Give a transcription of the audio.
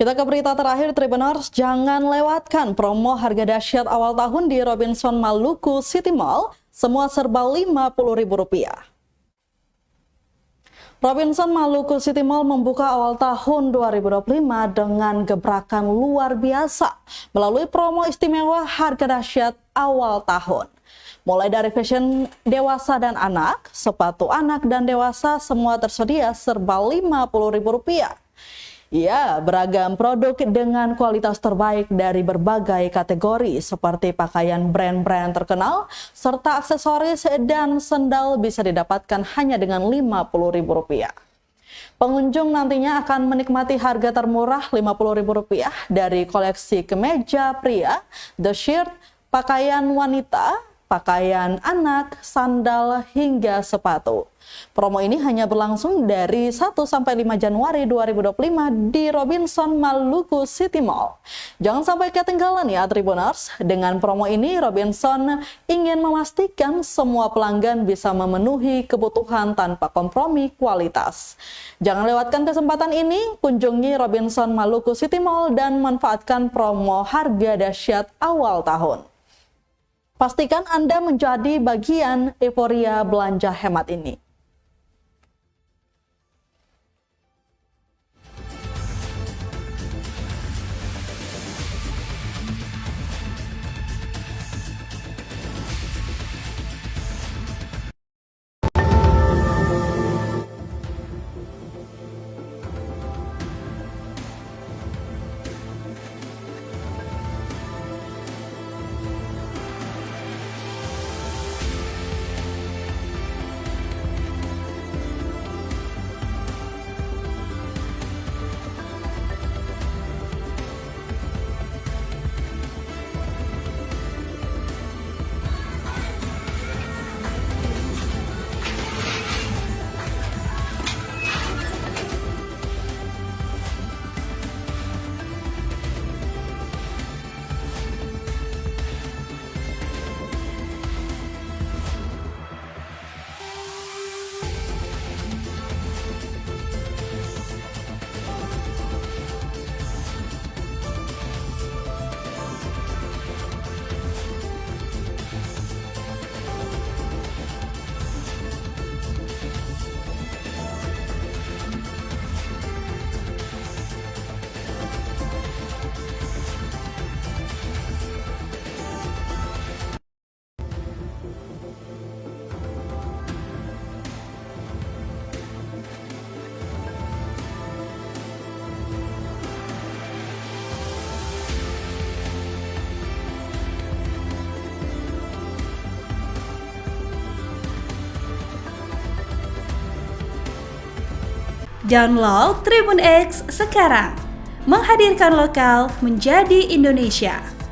Kita ke berita terakhir, Tribuners, jangan lewatkan promo harga dahsyat awal tahun di Robinson Maluku City Mall, semua serba Rp50.000. Robinson Maluku City Mall membuka awal tahun 2025 dengan gebrakan luar biasa melalui promo istimewa harga dahsyat awal tahun. Mulai dari fashion dewasa dan anak, sepatu anak dan dewasa semua tersedia serba Rp50.000. Ya, beragam produk dengan kualitas terbaik dari berbagai kategori seperti pakaian brand-brand terkenal, serta aksesoris dan sendal bisa didapatkan hanya dengan Rp50.000. Pengunjung nantinya akan menikmati harga termurah Rp50.000 dari koleksi kemeja pria, the shirt, pakaian wanita, pakaian anak, sandal, hingga sepatu. Promo ini hanya berlangsung dari 1 sampai 5 Januari 2025 di Robinson Maluku City Mall. Jangan sampai ketinggalan ya Tribuners. Dengan promo ini Robinson ingin memastikan semua pelanggan bisa memenuhi kebutuhan tanpa kompromi kualitas. Jangan lewatkan kesempatan ini, kunjungi Robinson Maluku City Mall dan manfaatkan promo harga dahsyat awal tahun. Pastikan Anda menjadi bagian euforia belanja hemat ini. Download Tribun X sekarang, menghadirkan lokal menjadi Indonesia.